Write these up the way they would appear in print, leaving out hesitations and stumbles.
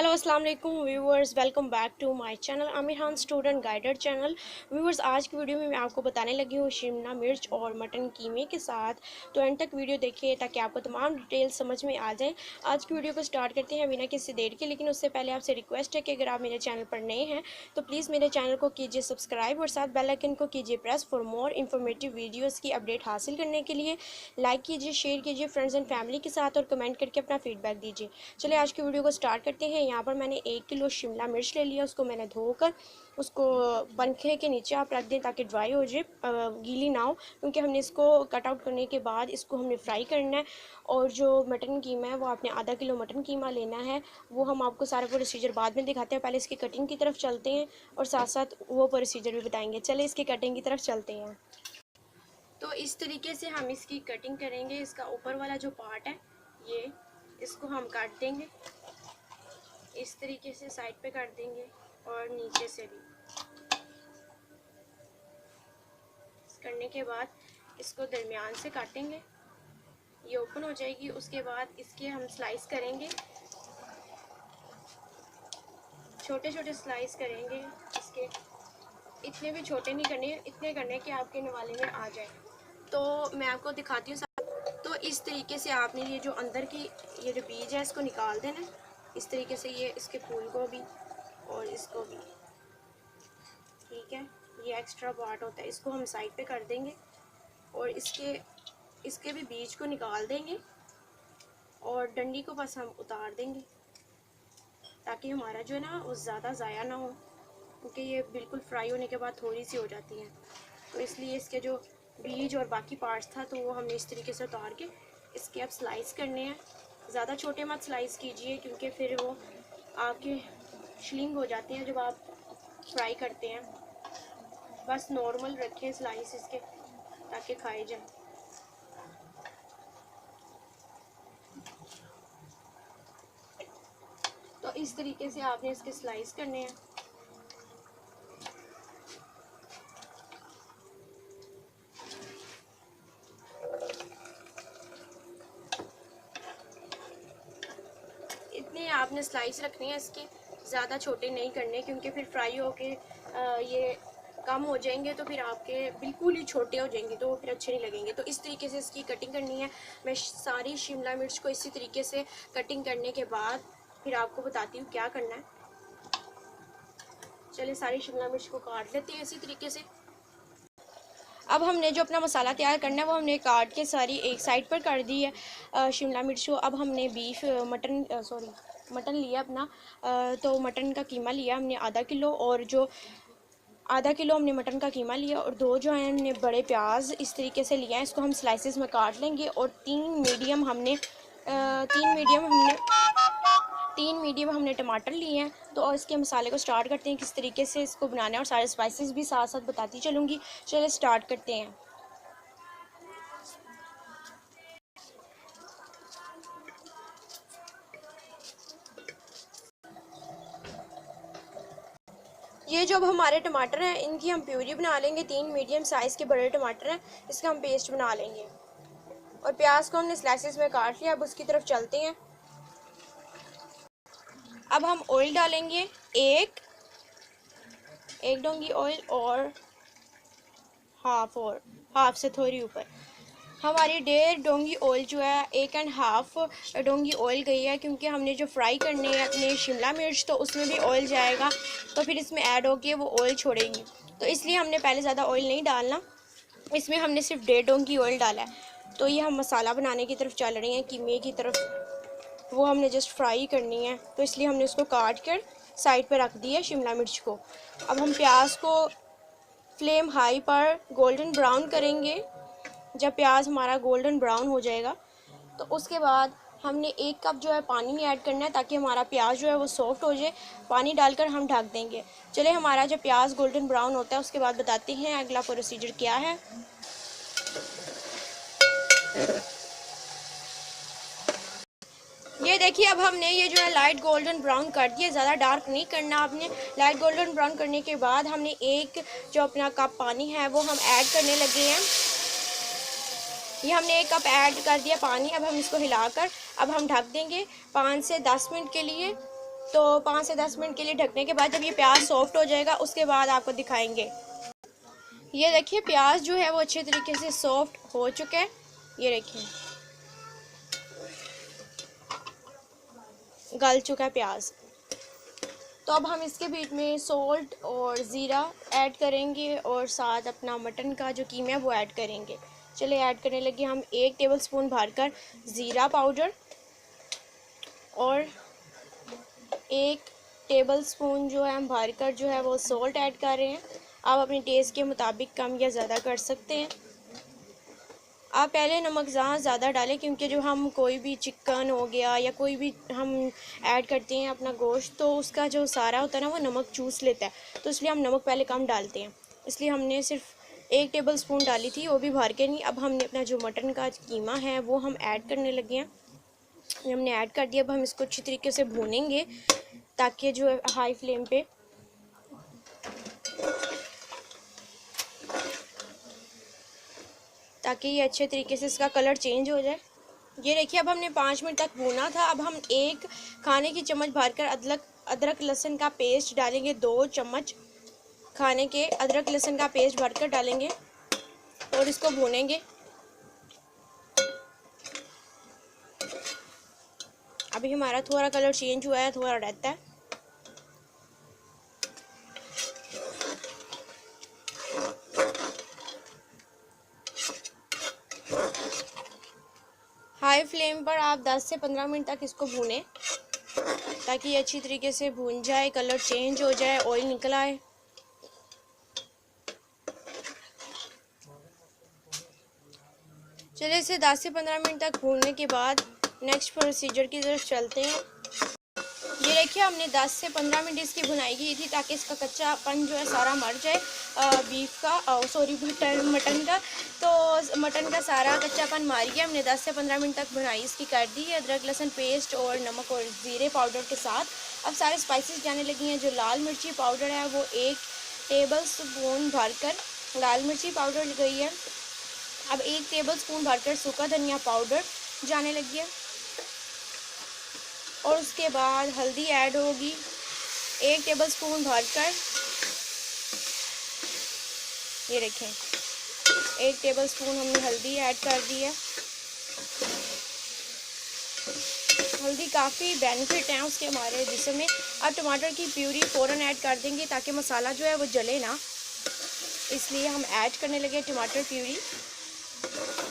Hello अस्सलाम वालेकुम viewers, welcome back to my channel Aamir Khan student guided channel. Viewers, आज की वीडियो में मैं आपको बताने लगी हूँ शिमला मिर्च और मटन कीमे के साथ। तो एंड तक वीडियो देखिए ताकि आपको तमाम डिटेल्स समझ में आ जाएं। आज की वीडियो को स्टार्ट करते हैं बिना किसी देर के, लेकिन उससे पहले आपसे रिक्वेस्ट है कि अगर आप मेरे चैनल पर नए हैं तो प्लीज़ मेरे चैनल को कीजिए सब्सक्राइब और साथ बेल आइकन को कीजिए press for more informative videos की अपडेट हासिल करने के लिए। लाइक कीजिए, शेयर कीजिए फ्रेंड्स एंड फैमिली के साथ और कमेंट करके अपना फीडबैक दीजिए। चलिए आज की वीडियो को स्टार्ट करते हैं। यहाँ पर मैंने 1 किलो शिमला मिर्च ले लिया, उसको मैंने धोकर उसको पंखे के नीचे आप रख दें ताकि ड्राई हो जाए, गीली ना हो, क्योंकि हमने इसको कट आउट करने के बाद इसको हमने फ्राई करना है। और जो मटन कीमा है वो आपने आधा किलो मटन कीमा लेना है। वो हम आपको सारा प्रोसीजर बाद में दिखाते हैं, पहले इसकी कटिंग की तरफ चलते हैं और साथ साथ वो प्रोसीजर भी बताएंगे। चले इसकी कटिंग की तरफ चलते हैं। तो इस तरीके से हम इसकी कटिंग करेंगे। इसका ऊपर वाला जो पार्ट है ये, इसको हम काट देंगे इस तरीके से, साइड पे काट देंगे और नीचे से भी। करने के बाद इसको दरमियान से काटेंगे, ये ओपन हो जाएगी। उसके बाद इसके हम स्लाइस करेंगे, छोटे छोटे स्लाइस करेंगे इसके। इतने भी छोटे नहीं करने, इतने करने कि आपके नवाले में आ जाए। तो मैं आपको दिखाती हूँ। तो इस तरीके से आपने ये जो अंदर की ये जो बीज है इसको निकाल देना इस तरीके से, ये इसके फूल को भी और इसको भी, ठीक है। ये एक्स्ट्रा पार्ट होता है, इसको हम साइड पे कर देंगे और इसके भी बीज को निकाल देंगे और डंडी को बस हम उतार देंगे ताकि हमारा जो है ना वो ज़्यादा ज़ाया ना हो, क्योंकि ये बिल्कुल फ्राई होने के बाद थोड़ी सी हो जाती हैं। तो इसलिए इसके जो बीज और बाकी पार्ट्स था तो वो हमने इस तरीके से उतार के इसके अब स्लाइस करने हैं। ज़्यादा छोटे मत स्लाइस कीजिए क्योंकि फिर वो आपके श्लिंग हो जाते हैं जब आप फ्राई करते हैं। बस नॉर्मल रखें स्लाइस इसके ताकि खाए जाए। तो इस तरीके से आपने इसके स्लाइस करने हैं। इतने आपने स्लाइस रखने हैं इसके, ज़्यादा छोटे नहीं करने क्योंकि फिर फ्राई होके ये कम हो जाएंगे तो फिर आपके बिल्कुल ही छोटे हो जाएंगे तो फिर अच्छे नहीं लगेंगे। तो इस तरीके से इसकी कटिंग करनी है। मैं सारी शिमला मिर्च को इसी तरीके से कटिंग करने के बाद फिर आपको बताती हूँ क्या करना है। चलिए सारी शिमला मिर्च को काट लेते हैं इसी तरीके से। अब हमने जो अपना मसाला तैयार करना है वो हमने काट के सारी एक साइड पर कर दी है शिमला मिर्च को। अब हमने मटन लिया अपना, तो मटन का कीमा लिया हमने आधा किलो, और जो आधा किलो हमने मटन का कीमा लिया और 2 जो है हमने बड़े प्याज इस तरीके से लिया है, इसको हम स्लाइसेस में काट लेंगे। और 3 मीडियम हमने टमाटर लिए हैं। तो और इसके मसाले को स्टार्ट करते हैं किस तरीके से इसको बनाना है, और सारे स्पाइसेस भी साथ साथ बताती चलूँगी। चलिए स्टार्ट करते हैं। ये जो अब हमारे टमाटर हैं इनकी हम प्यूरी बना लेंगे। 3 मीडियम साइज़ के बड़े टमाटर हैं, इसका हम पेस्ट बना लेंगे। और प्याज को हमने स्लाइसेस में काट लिया, अब उसकी तरफ चलते हैं। अब हम ऑयल डालेंगे, एक डोंगी ऑयल और हाफ से थोड़ी ऊपर। हमारी 1.5 डोंगी ऑयल जो है, 1.5 डोंगी ऑयल गई है, क्योंकि हमने जो फ्राई करने हैं अपने शिमला मिर्च तो उसमें भी ऑयल जाएगा, तो फिर इसमें ऐड होके वो ऑयल छोड़ेंगी। तो इसलिए हमने पहले ज़्यादा ऑयल नहीं डालना, इसमें हमने सिर्फ 1.5 डोंगी ऑयल डाला है। तो ये हम मसाला बनाने की तरफ चल रहे हैं, कीमे की तरफ। वो हमने जस्ट फ्राई करनी है, तो इसलिए हमने उसको काट कर साइड पर रख दिया शिमला मिर्च को। अब हम प्याज को फ्लेम हाई पर गोल्डन ब्राउन करेंगे। जब प्याज हमारा गोल्डन ब्राउन हो जाएगा तो उसके बाद हमने 1 कप जो है पानी ऐड करना है ताकि हमारा प्याज जो है वो सॉफ्ट हो जाए। पानी डालकर हम ढक देंगे। चले हमारा जब प्याज गोल्डन ब्राउन होता है उसके बाद बताते हैं अगला प्रोसीजर क्या है। ये देखिए, अब हमने ये जो है लाइट गोल्डन ब्राउन कर दिया, ज़्यादा डार्क नहीं करना आपने। लाइट गोल्डन ब्राउन करने के बाद हमने एक जो अपना कप पानी है वो हम ऐड करने लगे हैं। ये हमने 1 कप ऐड कर दिया पानी। अब हम इसको हिलाकर अब हम ढक देंगे 5 से 10 मिनट के लिए। तो 5 से 10 मिनट के लिए ढकने के बाद जब ये प्याज सॉफ्ट हो जाएगा उसके बाद आपको दिखाएंगे। ये देखिए प्याज जो है वो अच्छे तरीके से सॉफ्ट हो चुका है। ये देखिए गल चुका है प्याज। तो अब हम इसके बीच में सॉल्ट और ज़ीरा ऐड करेंगे और साथ अपना मटन का जो कीमा है वो ऐड करेंगे। चलिए ऐड करने लगे। हम 1 टेबलस्पून भरकर ज़ीरा पाउडर और 1 टेबलस्पून जो है हम भरकर जो है वो सॉल्ट ऐड कर रहे हैं। आप अपने टेस्ट के मुताबिक कम या ज़्यादा कर सकते हैं। आप पहले नमक ज़्यादा डालें क्योंकि जो हम कोई भी चिकन हो गया या कोई भी हम ऐड करते हैं अपना गोश्त, तो उसका जो सारा होता है ना वो नमक चूस लेता है, तो इसलिए हम नमक पहले कम डालते हैं। इसलिए हमने सिर्फ 1 टेबलस्पून डाली थी, वो भी भर के नहीं। अब हमने अपना जो मटन का कीमा है वो हम ऐड करने लगे हैं। हमने ऐड कर दिया। अब हम इसको अच्छी तरीके से भूनेंगे ताकि जो है हाई फ्लेम पे ताकि ये अच्छे तरीके से इसका कलर चेंज हो जाए। ये देखिए अब हमने 5 मिनट तक भूना था। अब हम 1 खाने की चम्मच भरकर अदरक लहसुन का पेस्ट डालेंगे। 2 चम्मच खाने के अदरक लहसुन का पेस्ट भरकर डालेंगे और इसको भूनेंगे। अभी हमारा थोड़ा कलर चेंज हुआ है, थोड़ा रहता है। हाई फ्लेम पर आप 10 से 15 मिनट तक इसको भूनें ताकि ये अच्छी तरीके से भून जाए, कलर चेंज हो जाए, ऑयल निकल आए। चलिए इसे 10 से 15 मिनट तक भूनने के बाद नेक्स्ट प्रोसीजर की तरफ चलते हैं। ये देखिए हमने 10 से 15 मिनट इसकी भुनाई की थी ताकि इसका कच्चापन जो है सारा मर जाए बीफ का, सॉरी मटन का। तो मटन का सारा कच्चापन मार गया। हमने 10 से 15 मिनट तक भुनाई इसकी कर दी है अदरक लहसुन पेस्ट और नमक और ज़ीरे पाउडर के साथ। अब सारे स्पाइसेस जाने लगी हैं। जो लाल मिर्ची पाउडर है वो 1 टेबलस्पून भरकर लाल मिर्ची पाउडर गई है। अब 1 टेबलस्पून भरकर सूखा धनिया पाउडर जाने लगी है और उसके बाद हल्दी ऐड होगी 1 टेबलस्पून भरकर। ये देखें 1 टेबलस्पून हमने हल्दी ऐड कर दी है। हल्दी काफ़ी बेनिफिट हैं उसके हमारे जिस्म में। अब टमाटर की प्यूरी फ़ौरन ऐड कर देंगे ताकि मसाला जो है वो जले ना, इसलिए हम ऐड करने लगे टमाटर प्यूरी।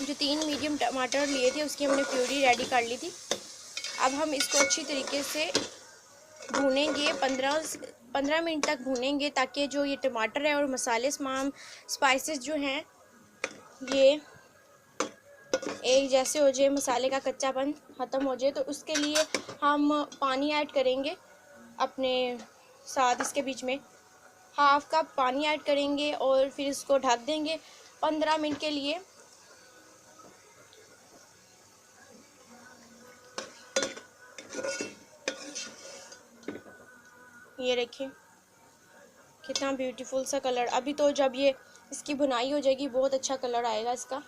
जो 3 मीडियम टमाटर लिए थे उसकी हमने प्यूरी रेडी कर ली थी। अब हम इसको अच्छी तरीके से भूनेंगे, 15 मिनट तक भूनेंगे ताकि जो ये टमाटर है और मसाले स्पाइसेस जो हैं ये एक जैसे हो जाए, मसाले का कच्चापन ख़त्म हो जाए। तो उसके लिए हम पानी ऐड करेंगे अपने साथ। इसके बीच में हाफ कप पानी ऐड करेंगे और फिर इसको ढक देंगे 15 मिनट के लिए। ये देखिए कितना ब्यूटीफुल सा कलर। अभी तो जब ये इसकी भुनाई हो जाएगी बहुत अच्छा कलर आएगा इसका।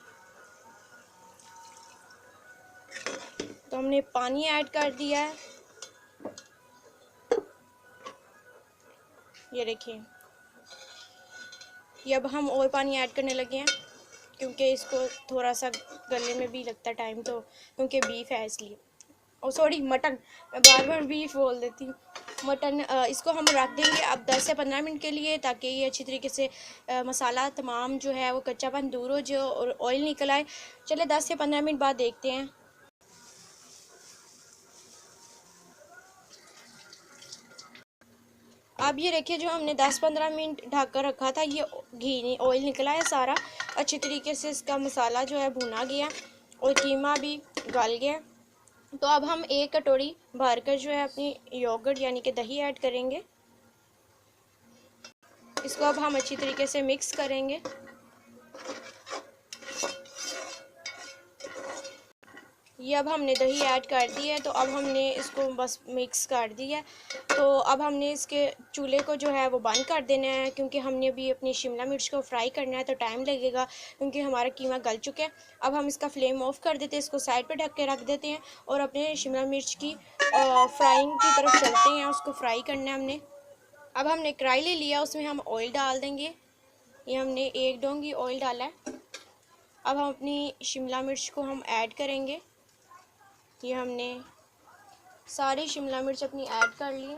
तो हमने पानी ऐड कर दिया है। ये देखिए ये अब हम और पानी ऐड करने लगे हैं क्योंकि इसको थोड़ा सा गलने में भी लगता है टाइम, तो क्योंकि बीफ है इसलिए। और सॉरी मटन, मैं बार बार बीफ बोल देती हूँ। मटन इसको हम रख देंगे अब 10 से 15 मिनट के लिए ताकि ये अच्छी तरीके से मसाला तमाम जो है वो कच्चापन दूर हो जाए और ऑयल निकल आए। चले 10 से 15 मिनट बाद देखते हैं। अब ये देखिए जो हमने 10-15 मिनट ढक कर रखा था ये घी ऑयल निकला है सारा। अच्छी तरीके से इसका मसाला जो है भुना गया और कीमा भी गल गया। तो अब हम 1 कटोरी भरकर जो है अपनी योगर्ट यानी कि दही ऐड करेंगे। इसको अब हम अच्छी तरीके से मिक्स करेंगे। ये अब हमने दही ऐड कर दी है तो अब हमने इसको बस मिक्स कर दिया है। तो अब हमने इसके चूल्हे को जो है वो बंद कर देना है क्योंकि हमने अभी अपनी शिमला मिर्च को फ्राई करना है तो टाइम लगेगा क्योंकि हमारा कीमा गल चुका है। अब हम इसका फ्लेम ऑफ कर देते हैं, इसको साइड पे ढक के रख देते हैं और अपने शिमला मिर्च की फ्राइंग की तरफ चलते हैं, उसको फ्राई करना है हमने। अब हमने कढ़ाई ले लिया, उसमें हम ऑयल डाल देंगे। ये हमने 1 डोंगी ऑयल डाला है। अब हम अपनी शिमला मिर्च को हम ऐड करेंगे। ये हमने सारी शिमला मिर्च अपनी ऐड कर ली।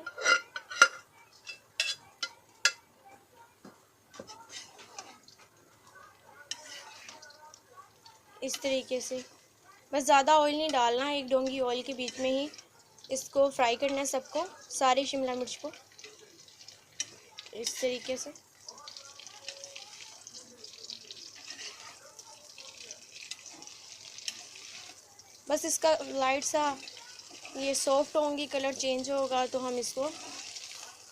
इस तरीके से बस ज़्यादा ऑयल नहीं डालना, 1 डोंगी ऑयल के बीच में ही इसको फ्राई करना है सबको, सारी शिमला मिर्च को इस तरीके से। बस इसका लाइट सा ये सॉफ्ट होंगी, कलर चेंज होगा तो हम इसको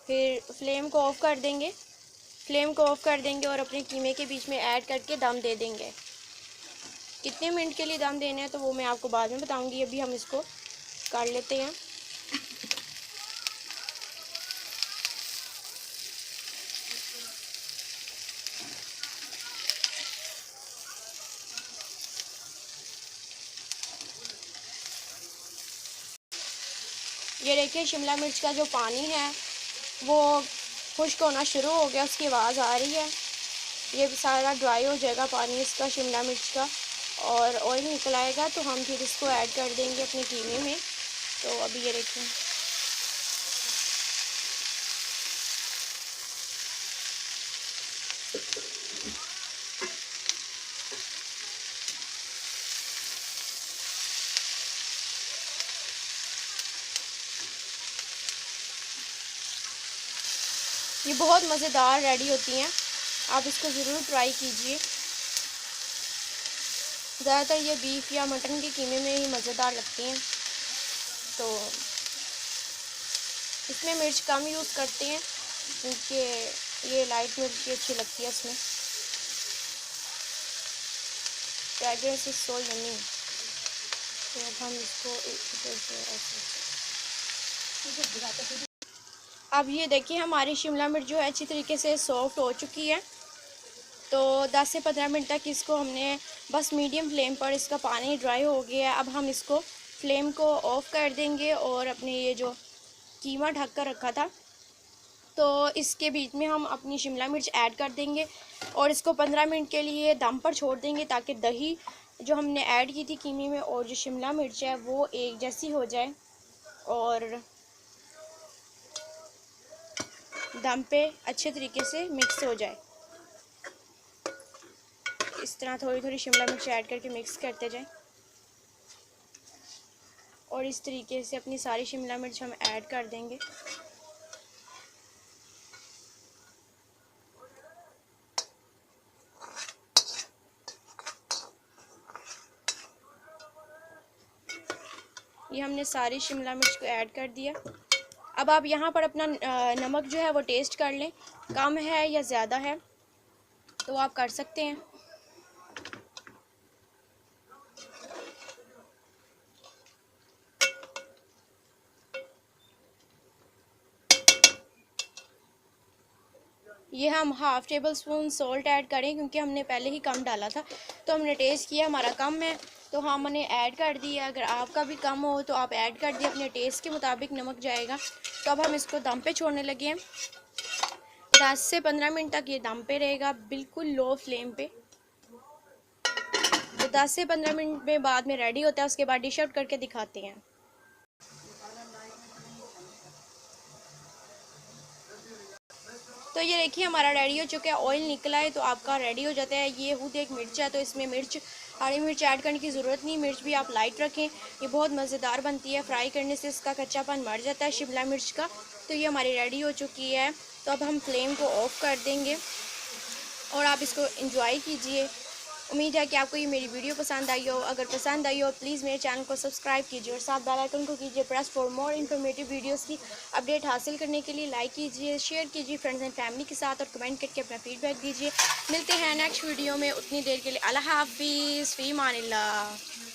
फिर फ्लेम को ऑफ़ कर देंगे। फ्लेम को ऑफ़ कर देंगे और अपने कीमे के बीच में ऐड करके दम दे देंगे। कितने मिनट के लिए दम देना है तो वो मैं आपको बाद में बताऊंगी। अभी हम इसको कर लेते हैं। ये देखिए शिमला मिर्च का जो पानी है वो खुश्क होना शुरू हो गया, उसकी आवाज़ आ रही है। ये सारा ड्राई हो जाएगा पानी इसका, शिमला मिर्च का, और ऑयल निकल आएगा तो हम फिर इसको ऐड कर देंगे अपने कीमे में। तो अभी ये देखिए ये बहुत मज़ेदार रेडी होती हैं, आप इसको ज़रूर ट्राई कीजिए। ज़्यादातर ये बीफ या मटन के कीमे में ही मज़ेदार लगती हैं, तो इसमें मिर्च कम यूज़ करते हैं क्योंकि ये लाइट मिर्च अच्छी लगती है इसमें। Fragrance is so yummy. तो अब हम इसको अब ये देखिए हमारी शिमला मिर्च जो है अच्छी तरीके से सॉफ्ट हो चुकी है। तो 10 से 15 मिनट तक इसको हमने बस मीडियम फ्लेम पर, इसका पानी ड्राई हो गया है। अब हम इसको फ्लेम को ऑफ़ कर देंगे और अपने ये जो कीमा ढक कर रखा था तो इसके बीच में हम अपनी शिमला मिर्च ऐड कर देंगे और इसको 15 मिनट के लिए दम पर छोड़ देंगे ताकि दही जो हमने ऐड की थी कीमे में और जो शिमला मिर्च है वो एक जैसी हो जाए और दम पे अच्छे तरीके से मिक्स हो जाए। इस तरह थोड़ी थोड़ी शिमला मिर्च ऐड करके मिक्स करते जाएं और इस तरीके से अपनी सारी शिमला मिर्च हम ऐड कर देंगे। ये हमने सारी शिमला मिर्च को ऐड कर दिया। अब आप यहाँ पर अपना नमक जो है वो टेस्ट कर लें, कम है या ज़्यादा है तो आप कर सकते हैं। ये हम half table spoon salt add करें क्योंकि हमने पहले ही कम डाला था, तो हमने टेस्ट किया हमारा कम है तो हमने ऐड कर दिया। अगर आपका भी कम हो तो आप ऐड कर दिए, अपने टेस्ट के मुताबिक नमक जाएगा। तो अब हम इसको दम पे छोड़ने लगे हैं। 10 से 15 मिनट तक ये दम पे रहेगा, बिल्कुल लो फ्लेम पे। तो 10 से 15 मिनट में बाद में रेडी होता है, उसके बाद डिश आउट करके दिखाते हैं। तो ये देखिए हमारा रेडी हो चुका है, ऑयल निकला है तो आपका रेडी हो जाता है। ये खुद एक मिर्च है तो इसमें हरी मिर्च ऐड करने की ज़रूरत नहीं, मिर्च भी आप लाइट रखें। ये बहुत मज़ेदार बनती है, फ्राई करने से इसका कच्चापन मर जाता है शिमला मिर्च का। तो ये हमारी रेडी हो चुकी है। तो अब हम फ्लेम को ऑफ़ कर देंगे और आप इसको एंजॉय कीजिए। उम्मीद है कि आपको ये मेरी वीडियो पसंद आई हो। अगर पसंद आई हो प्लीज़ मेरे चैनल को सब्सक्राइब कीजिए और साथ बेल आइकन को कीजिए press for more informative videos की अपडेट हासिल करने के लिए। लाइक कीजिए, शेयर कीजिए फ्रेंड्स एंड फैमिली के साथ और कमेंट करके अपना फीडबैक दीजिए। मिलते हैं नेक्स्ट वीडियो में, उतनी देर के लिए अल्लाह हाफिज़, फ़ी अमानिल्लाह।